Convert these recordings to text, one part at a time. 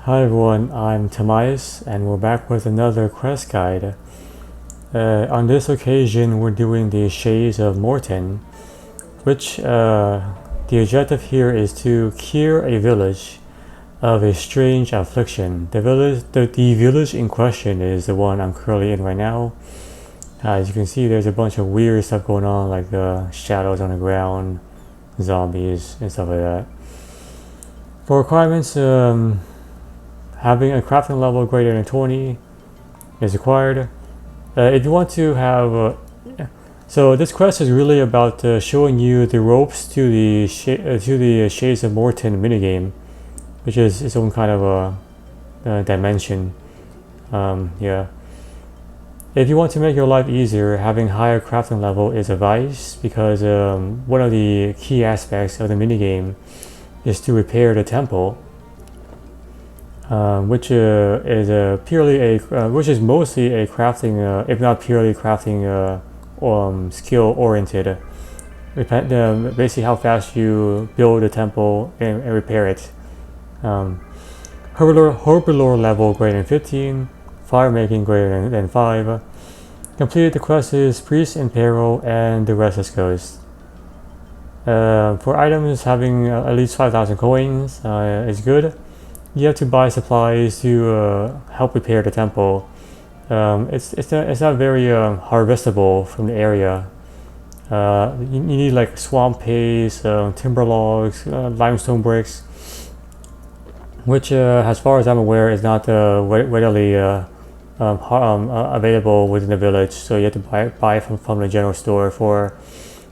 Hi everyone, I'm Tobias and we're back with another quest guide. On this occasion we're doing the Shades of Mort'ton, which the objective here is to cure a village of a strange affliction. The village in question is the one I'm currently in right now. As you can see, there's a bunch of weird stuff going on, like shadows on the ground, zombies and stuff like that. For requirements, having a crafting level greater than 20 is required. If you want to have, so this quest is really about showing you the ropes to the Shades of Mort'ton minigame, which is its own kind of a dimension. Yeah. If you want to make your life easier, having higher crafting level is advised because one of the key aspects of the minigame is to repair the temple. Which is which is mostly a crafting, if not purely crafting, skill oriented. Basically, how fast you build a temple and repair it. Herbalore level greater than 15, fire making greater than 5. Completed the quest is Priest in Peril, and the rest is Ghost. For items having at least 5,000 coins is good. You have to buy supplies to help repair the temple. It's not very harvestable from the area. You need like swamp paste, timber logs, limestone bricks, which as far as I'm aware is not readily available within the village, so you have to buy from the general store for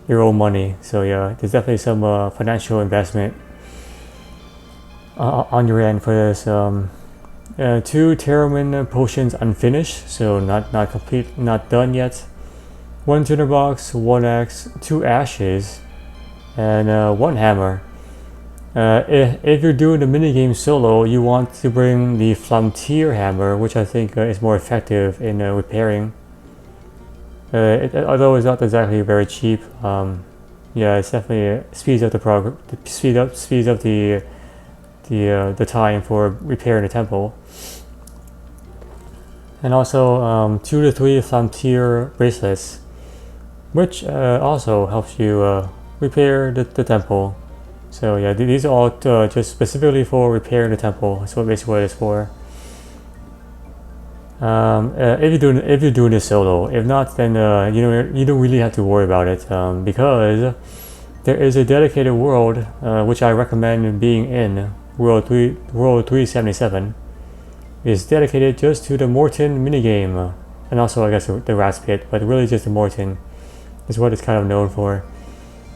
your own money. So yeah, there's definitely some financial investment on your end for this. 2 Terramin potions unfinished, so not complete, not done yet. 1 tinderbox, 1 axe, 2 ashes, and 1 hammer. If you're doing the minigame solo, you want to bring the Flamtier hammer, which I think is more effective in repairing. Although it's not exactly very cheap, yeah, it's definitely speeds up the progress, speeds up the time for repairing the temple. And also 2 to 3 Flamtier bracelets, which also helps you repair the temple. So yeah, these are all just specifically for repairing the temple. That's basically what it's for. If you're doing this solo, if not, then you don't really have to worry about it, because there is a dedicated world which I recommend being in. World 377 is dedicated just to the Mort'ton minigame, and also I guess the Rat's Pit, but really just the Mort'ton is what it's kind of known for.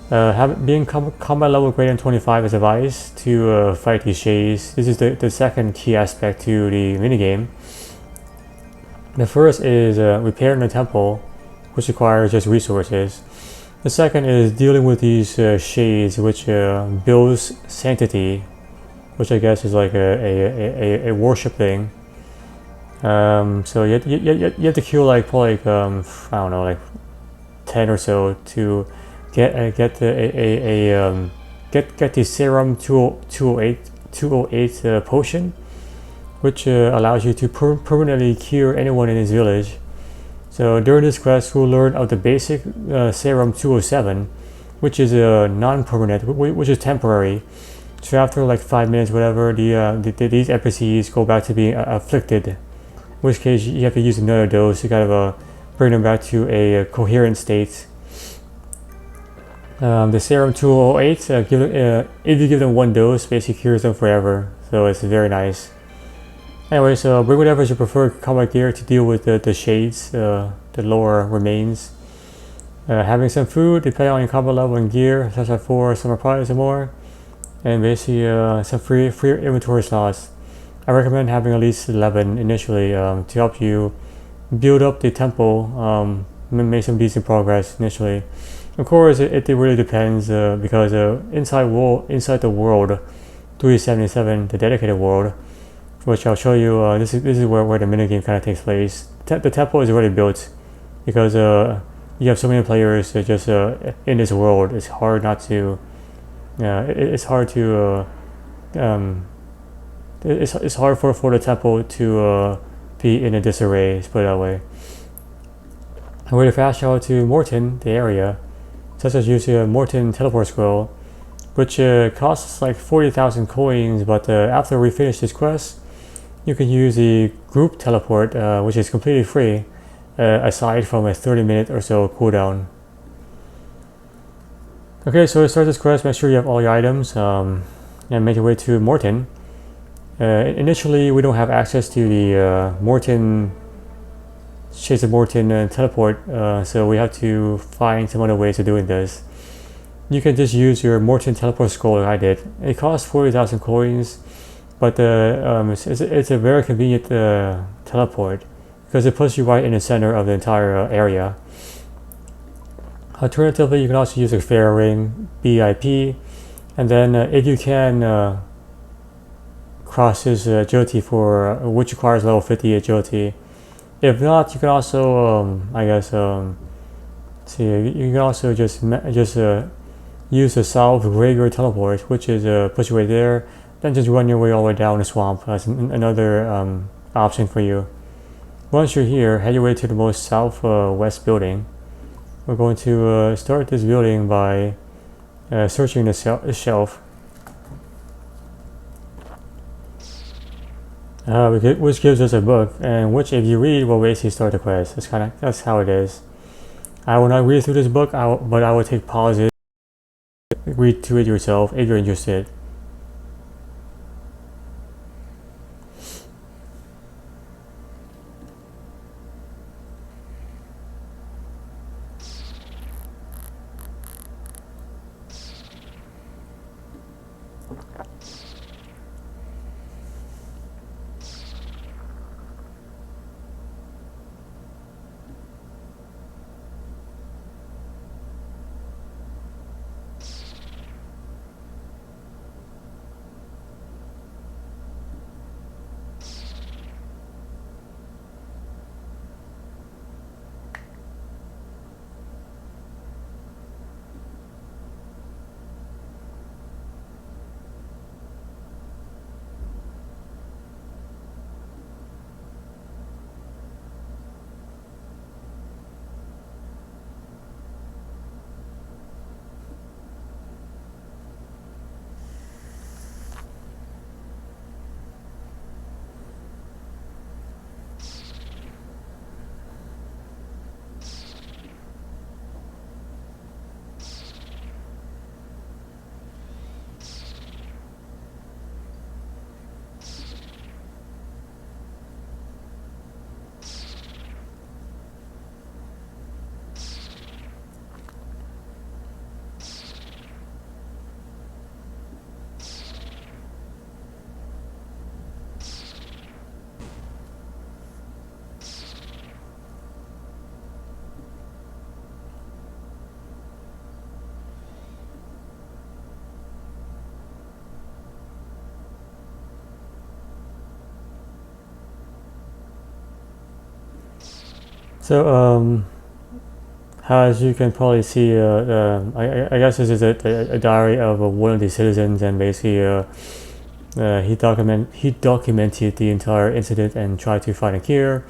Being combat level greater than 25 is advised to fight these shades. This is the second key aspect to the minigame. The first is repairing the temple, which requires just resources. The second is dealing with these shades, which builds sanctity, which I guess is like a worship thing. So you have to kill like probably I don't know, like 10 or so to get the serum 208 potion, which allows you to permanently cure anyone in this village. So during this quest, we'll learn of the basic serum 207, which is non-permanent, which is temporary. So after like 5 minutes, whatever, these NPCs go back to being afflicted. In which case, you have to use another dose to kind of bring them back to a coherent state. The serum 208, if you give them 1 dose, basically cures them forever. So it's very nice. Anyway, so bring whatever is your preferred combat gear to deal with the shades, the lower remains. Having some food, depending on your combat level and gear, such as for summer products and more. And basically some free inventory slots. I recommend having at least 11 initially to help you build up the temple, make some decent progress initially. Of course, it really depends because inside the world 377, the dedicated world, which I'll show you. This is where the minigame kind of takes place. The temple is already built because you have so many players just in this world. It's hard not to. It's hard to it's hard for the temple to be in a disarray, let's put it that way. I'm going to fast travel to Mort'ton, the area, such as using a Mort'ton teleport scroll, which costs like 40,000 coins, but after we finish this quest, you can use the group teleport, which is completely free, aside from a 30-minute or so cooldown. Okay, so to start this quest, make sure you have all your items, and make your way to Mort'ton. Initially, we don't have access to the Mort'ton Shades of Mort'ton teleport, so we have to find some other ways of doing this. You can just use your Mort'ton teleport scroll like I did. It costs 40,000 coins, but it's a very convenient teleport because it puts you right in the center of the entire area. Alternatively, you can also use a fair ring, BIP, and then if you can cross his agility for which requires level 50 agility. If not, you can also see, you can also just use the South Graveyard teleport, which is push your way there, then just run your way all the way down the swamp. That's another option for you. Once you're here, head your way to the most southwest building. We're going to start this building by searching the shelf, which gives us a book, and which, if you read, will basically start the quest. That's how it is. I will not read through this book, but I will take pauses. Read through it yourself if you're interested. So, as you can probably see, I guess this is a diary of one of the citizens, and basically he documented the entire incident and tried to find a cure,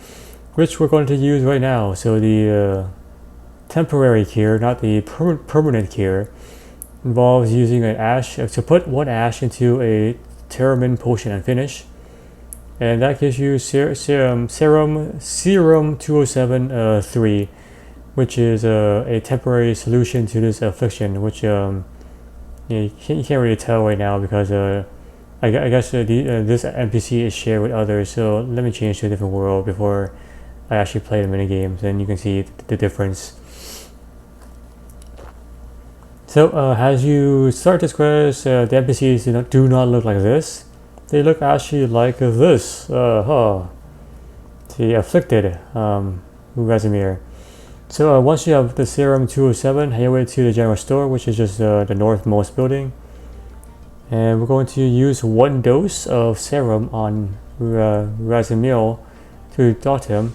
which we're going to use right now. So the temporary cure, not the permanent cure, involves using an ash to put one ash into a Terramin potion and finish. And that gives you serum 207 3, which is a temporary solution to this affliction, which you can't really tell right now because I guess this NPC is shared with others. So let me change to a different world before I actually play the minigames, and you can see the difference. So as you start this quest, the NPCs do not look like this. They look actually like this. The afflicted Razimir. So once you have the serum 207, head your way to the general store, which is just the northmost building. And we're going to use 1 dose of serum on Razimir to talk to him.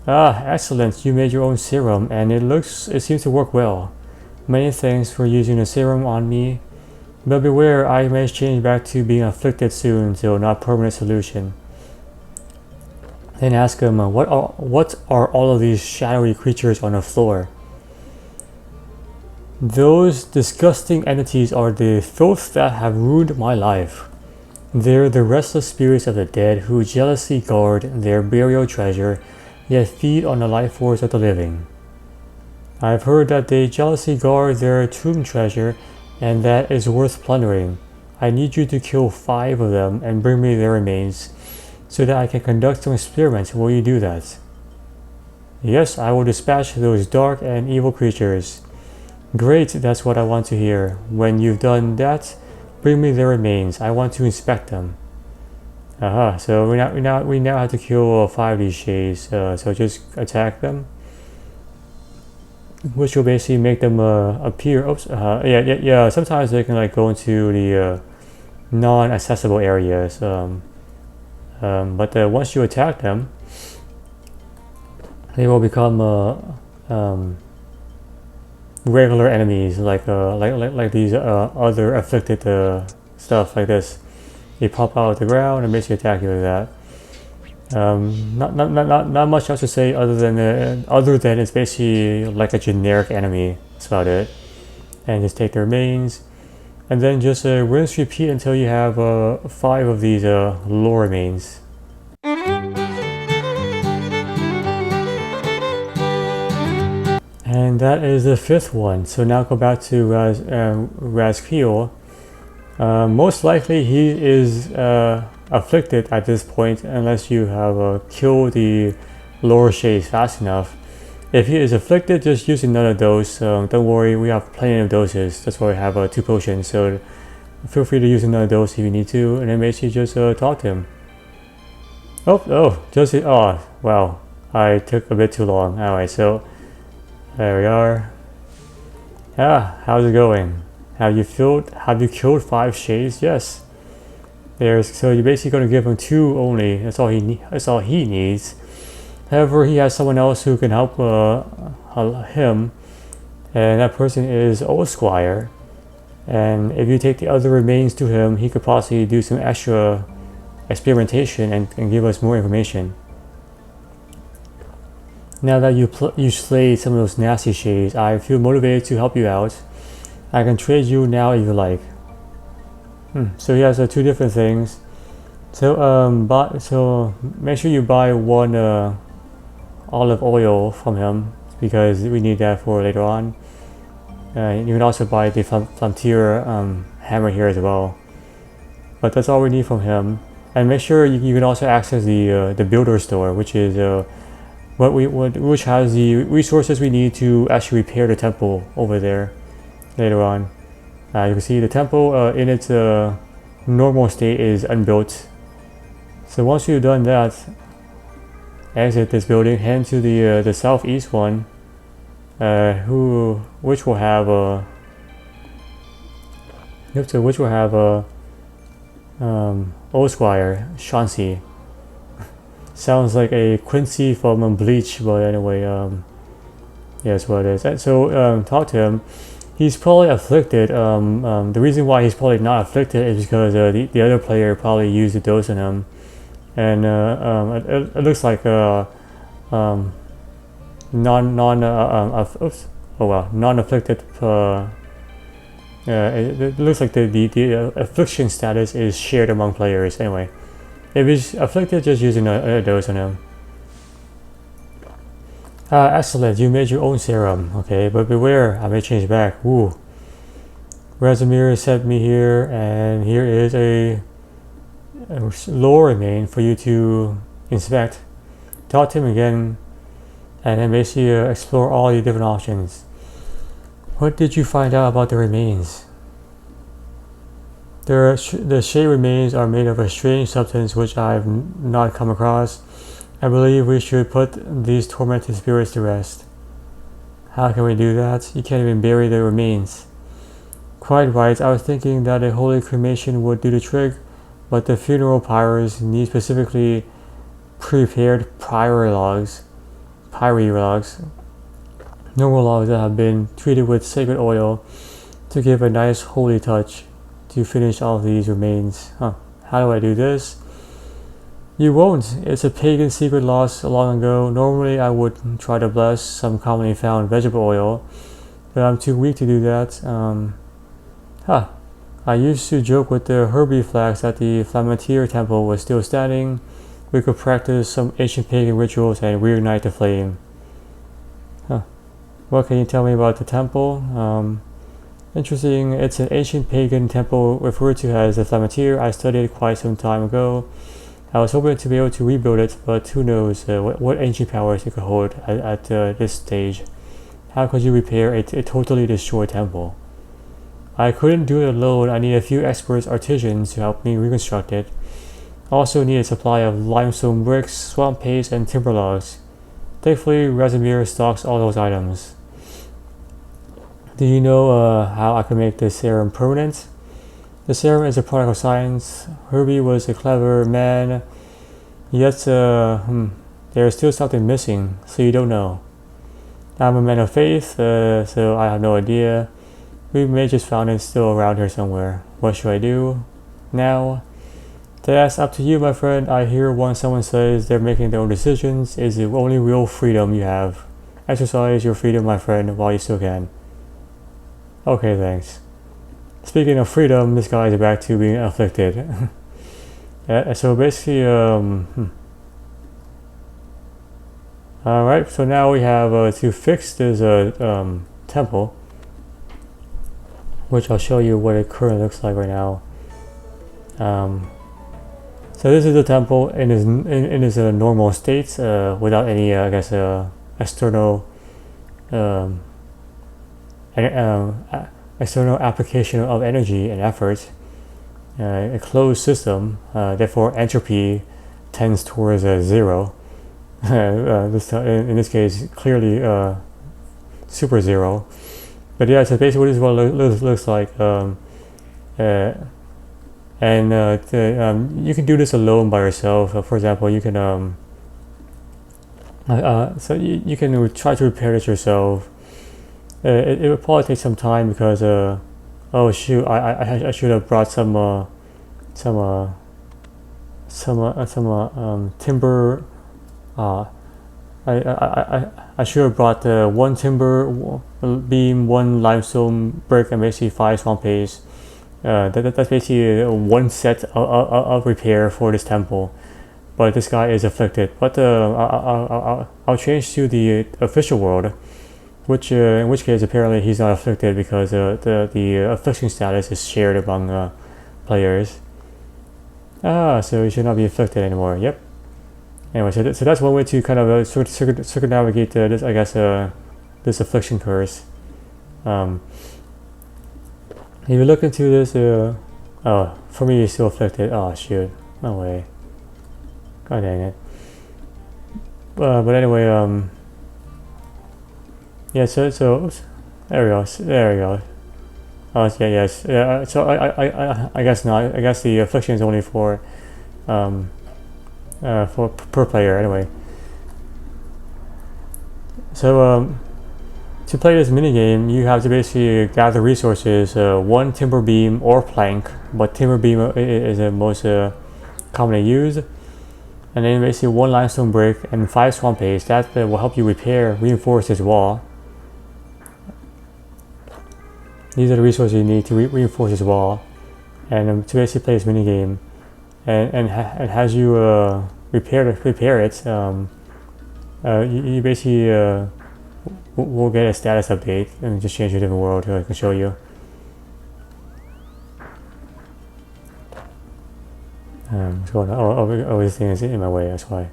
Excellent, you made your own serum, and it seems to work well. Many thanks for using the serum on me. But beware, I may change back to being afflicted soon, so not permanent solution. Then ask him, what are all of these shadowy creatures on the floor? Those disgusting entities are the filth that have ruined my life. They're the restless spirits of the dead who jealously guard their burial treasure, yet feed on the life force of the living. I've heard that they jealously guard their tomb treasure, and that is worth plundering. I need you to kill 5 of them and bring me their remains, so that I can conduct some experiments. Will you do that? Yes, I will dispatch those dark and evil creatures. Great, that's what I want to hear. When you've done that, bring me their remains. I want to inspect them. Aha, so we now have to kill 5 of these shades, so just attack them. Which will basically make them appear. Oops, yeah. Sometimes they can like go into the non-accessible areas. But once you attack them, they will become regular enemies, like these other afflicted stuff like this. They pop out of the ground and basically attack you with that. Not much else to say other than it's basically like a generic enemy. That's about it. And just take their remains, and then just rinse repeat until you have 5 of these lore remains. And that is the 5th one. So now go back to Razkiel. Most likely he is afflicted at this point, unless you have killed the lower shades fast enough. If he is afflicted, just use another dose. Don't worry, we have plenty of doses. That's why we have 2 potions. So feel free to use another dose if you need to, and then basically just talk to him. Oh, wow. I took a bit too long. Alright, so there we are. How's it going? Have you killed 5 shades? Yes. So you're basically going to give him 2 only. That's all he needs. However, he has someone else who can help him, and that person is Old Squire. And if you take the other remains to him, he could possibly do some extra experimentation and give us more information. Now that you slayed some of those nasty shades, I feel motivated to help you out. I can trade you now if you like. So he has 2 different things. So make sure you buy 1 olive oil from him, because we need that for later on. You can also buy the Frontier hammer here as well. But that's all we need from him. And make sure you can also access the builder store, which is which has the resources we need to actually repair the temple over there later on. You can see the temple in its normal state is unbuilt. So once you've done that, exit this building, head to the southeast one, which will have Old Squire Chauncey. Sounds like a Quincy from Bleach, but anyway, yeah, that's what it is. And so talk to him. He's probably afflicted. The reason why he's probably not afflicted is because the other player probably used a dose on him, and it looks like non-afflicted. It looks like the affliction status is shared among players. Anyway, if he's afflicted, just use a dose on him. Excellent, you made your own serum. Okay, but beware, I may change back. Ooh. Razimir sent me here, and here is a lore remain for you to inspect. Talk to him again, and then basically explore all the different options. What did you find out about the remains? The shade remains are made of a strange substance which I've not come across. I believe we should put these tormented spirits to rest. How can we do that? You can't even bury the remains. Quite right, I was thinking that a holy cremation would do the trick, but the funeral pyres need specifically prepared pyre logs. Normal logs that have been treated with sacred oil to give a nice holy touch. to finish all of these remains. How do I do this? You won't. It's a pagan secret lost long ago. Normally I would try to bless some commonly found vegetable oil, but I'm too weak to do that. I used to joke with the Herbie flags that the Flamentier temple was still standing. We could practice some ancient pagan rituals and reignite the flame. What can you tell me about the temple? Interesting. It's an ancient pagan temple referred to as the Flamentier. I studied it quite some time ago. I was hoping to be able to rebuild it, but who knows what ancient powers it could hold at this stage. How could you repair a totally destroyed temple? I couldn't do it alone. I need a few expert artisans to help me reconstruct it. Also need a supply of limestone bricks, swamp paste, and timber logs. Thankfully, Razimir stocks all those items. Do you know how I can make this serum permanent? The serum is a product of science. Herbie was a clever man, yet there is still something missing, so you don't know. I'm a man of faith, so I have no idea. We may just found it still around here somewhere. What should I do now? That's up to you, my friend. I hear once someone says they're making their own decisions is the only real freedom you have. Exercise your freedom, my friend, while you still can. Okay, thanks. Speaking of freedom, this guy is back to being afflicted. So basically, alright, so now we have to fix this temple, which I'll show you what it currently looks like right now. So this is the temple in its normal state, without any, I guess, external external application of energy and effort. A closed system, therefore entropy tends towards zero. In this case, clearly super zero. But yeah, so basically this is what it looks like. You can do this alone by yourself. For example, you can so you can try to repair this yourself. It would probably take some time because oh shoot, I should have brought some timber. I should have brought one timber beam, one limestone brick, and basically 5 swamp paste. That's basically one set of repair for this temple. But this guy is afflicted. But I'll change to the official world, in which case apparently he's not afflicted because the affliction status is shared among players. So he should not be afflicted anymore. Yep. Anyway, so that's one way to kind of circumnavigate this, I guess, this affliction curse. If you look into this, oh, for me, he's still afflicted. Oh shoot, no way. God dang it. But anyway, yeah. So oops, there we go. Oh yeah, yes. Yeah. So I guess not. I guess the affliction is only for per player anyway. So to play this minigame, you have to basically gather resources, one timber beam or plank, but timber beam is the most commonly used, and then basically 1 limestone brick and 5 swamp paste. That will help you reinforce this wall. These are the resources you need to reinforce this wall, and to basically play this minigame, and as you repair it, you basically we'll get a status update and just change to a different world so I can show you. What's going on? Oh, this thing is in my way, that's why.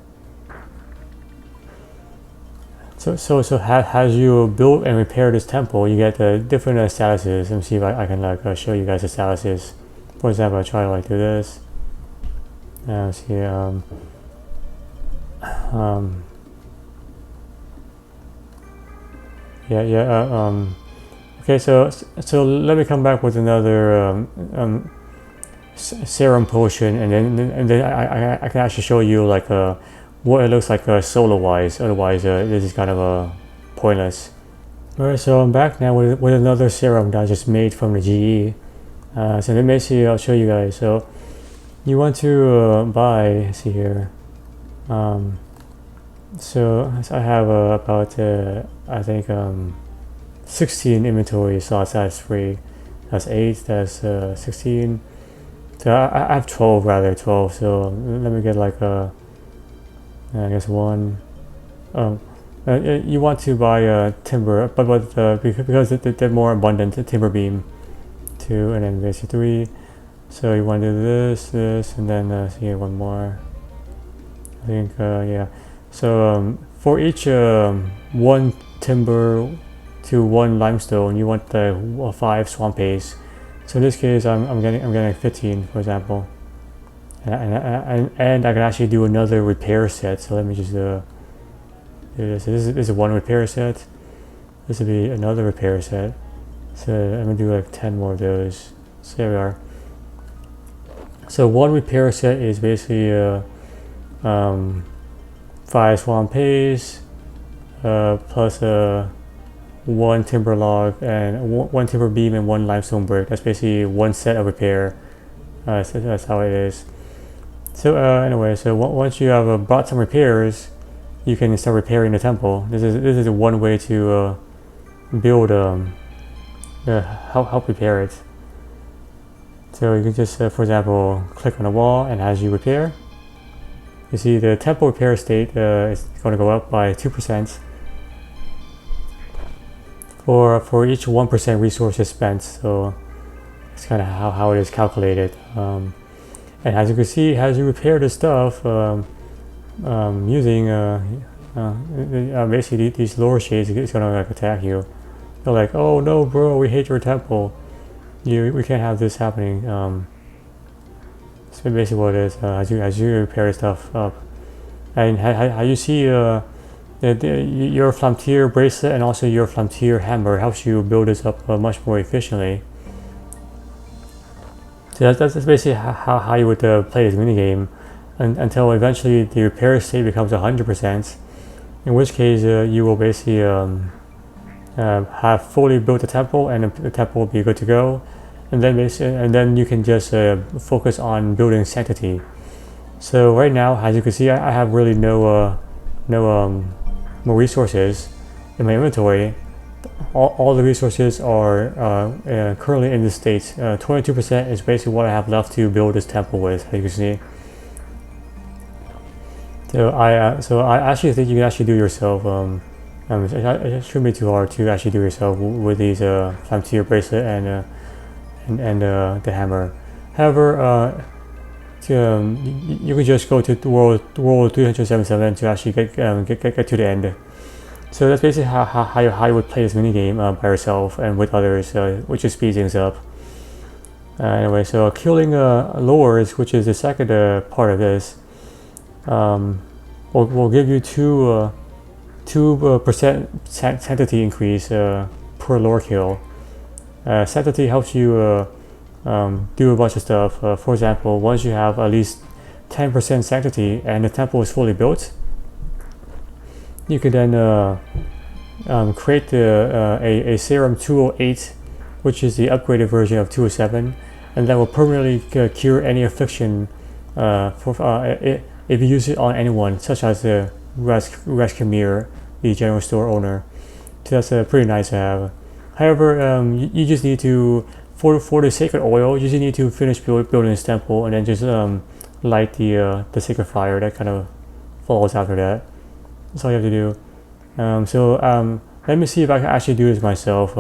So as you build and repair this temple, you get different statuses. Let me see if I can show you guys the statuses. For example, I try to do this. Let's see. Okay, so let me come back with another serum potion, and then I can actually show you like what it looks like solo wise. Otherwise, this is kind of pointless. Alright, so I'm back now with another serum that I just made from the GE. So let me see, I'll show you guys. So you want to buy, see here. So I have about I think 16 inventory slots. That's 3. That's 8. That's 16. So I have 12 rather, 12. So let me get like I guess 1. You want to buy timber, but because they're more abundant, timber beam 2, and then basically 3. So you want to do this, and then see one more. I think yeah. So for each 1 timber to 1 limestone, you want the 5 swamp paste. So in this case, I'm getting 15, for example, and I can actually do another repair set. So let me just do this. This is 1 repair set. This would be another repair set. So I'm gonna do like 10 more of those. So there we are. So 1 repair set is basically 5 swamp paste plus 1 timber log and 1 timber beam and 1 limestone brick. That's basically 1 set of repair. So that's how it is. So anyway, so once you have brought some repairs, you can start repairing the temple. This is one way to build help repair it. So you can just for example click on the wall, and as you repair, you see the temple repair state is going to go up by 2% for each 1% resources spent. So it's kind of how it is calculated. And as you can see, as you repair the stuff using basically these lower shades, it's going to like attack you. They're like, oh no bro, we hate your temple, we can't have this happening. So basically what it is, as you repair stuff up, and how you see your Flamtier bracelet and also your Flamtier hammer helps you build this up much more efficiently. So that's basically how you would play this minigame until eventually the repair state becomes 100%, in which case you will basically have fully built the temple, and the temple will be good to go. And then you can just focus on building sanctity. So right now, as you can see, I have really no more resources in my inventory. All the resources are currently in this state. 22% is basically what I have left to build this temple with, as you can see. So I actually think you can actually do yourself. It shouldn't be too hard to actually do yourself with these Flamtier bracelet and the hammer. However, you can just go to the world 377 to actually get to the end. So that's basically how you would play this minigame by yourself and with others, which just speeds things up. Anyway, so killing lures, which is the second part of this, will give you 2% sanctity increase per lore kill. Sanctity helps you do a bunch of stuff. For example, once you have at least 10% sanctity and the temple is fully built, you can then create a serum 208, which is the upgraded version of 207, and that will permanently cure any affliction if you use it on anyone, such as Ras Khmer, the general store owner. So that's pretty nice to have. However, you just need to, for the sacred oil, you just need to finish building this temple and then just light the sacred fire that kind of follows after that. That's all you have to do. Let me see if I can actually do this myself.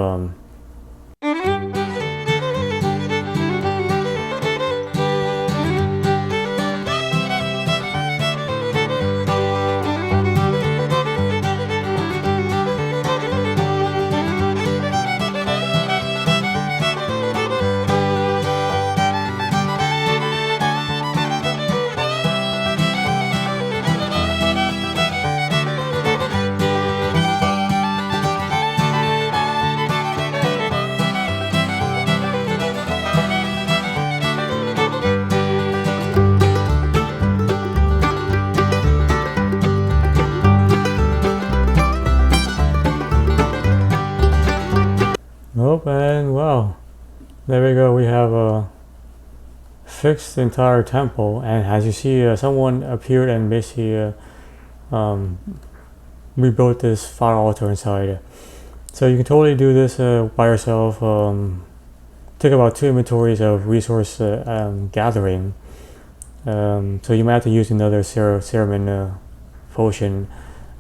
There we go. We have fixed the entire temple, and as you see, someone appeared and basically rebuilt this fire altar inside. So you can totally do this by yourself. Take about 2 inventories of resource gathering. So you might have to use another Cerumen potion.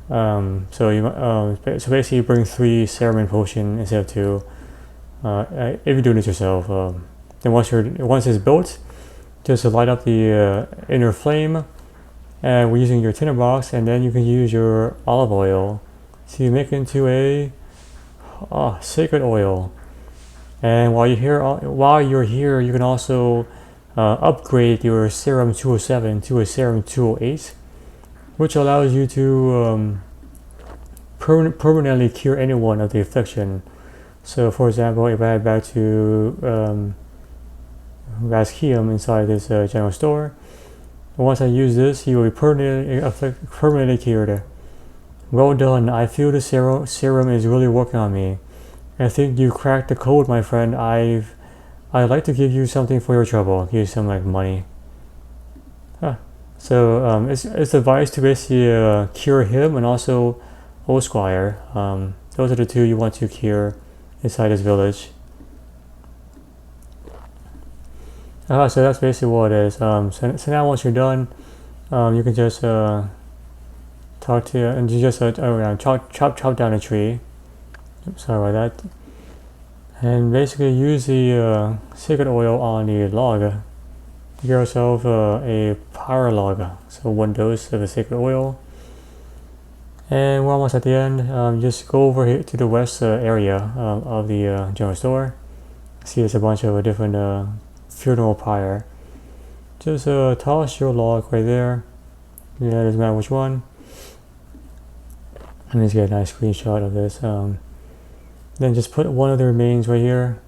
So basically you bring 3 Cerumen potion instead of 2. If you're doing it yourself, then once it's built, just light up the inner flame. We're using your tinderbox, and then you can use your olive oil to make it into a sacred oil. And while you're here, you can also upgrade your Serum 207 to a Serum 208, which allows you to permanently cure anyone of the affliction. So, for example, if I head back to Raskeum inside this general store, once I use this, you will be permanently cured. Well done. I feel the serum is really working on me. I think you cracked the code, my friend. I'd like to give you something for your trouble. Give you some like money. So it's advised to basically cure him and also Old Squire. Those are the 2 you want to cure inside this village. So that's basically what it is. So now once you're done, you can just talk to and you just chop down a tree. Oops, sorry about that. And basically use the sacred oil on the log to get yourself a power log. So 1 dose of the sacred oil. And we're almost at the end. Just go over here to the west area of the general store. See, there's a bunch of different funeral pyre. Just toss your log right there. Yeah, it doesn't matter which one. Let me just get a nice screenshot of this. Then just put one of the remains right here.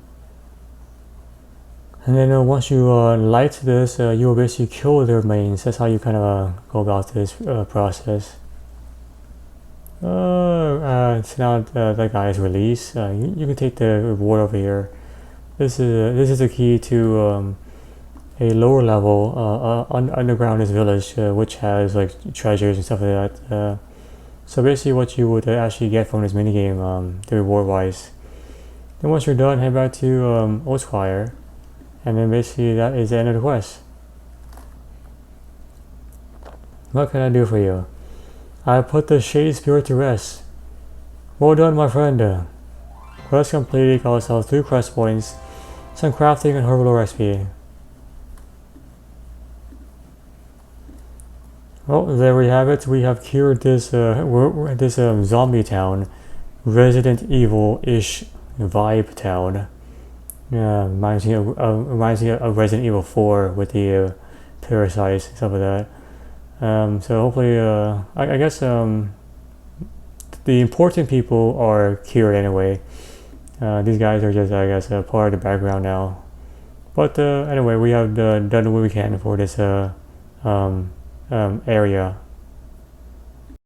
And then once you light this, you will basically kill the remains. That's how you kind of go about this process. So now that guy is released. You can take the reward over here. This is the key to a lower level underground village, which has like treasures and stuff like that. So basically what you would actually get from this minigame, the reward wise. Then once you're done, head back to Old Squire, and then basically that is the end of the quest. What can I do for you? I put the Shade Spirit to rest. Well done, my friend. Quest completed. Got ourselves 3 quest points, some crafting and herbal recipe. Well, there we have it. We have cured this zombie town, Resident Evil-ish vibe town. Reminds me of Resident Evil 4 with the parasites and stuff like that. So hopefully, I guess the important people are cured anyway. These guys are just, I guess, part of the background now. But anyway, we have done what we can for this area.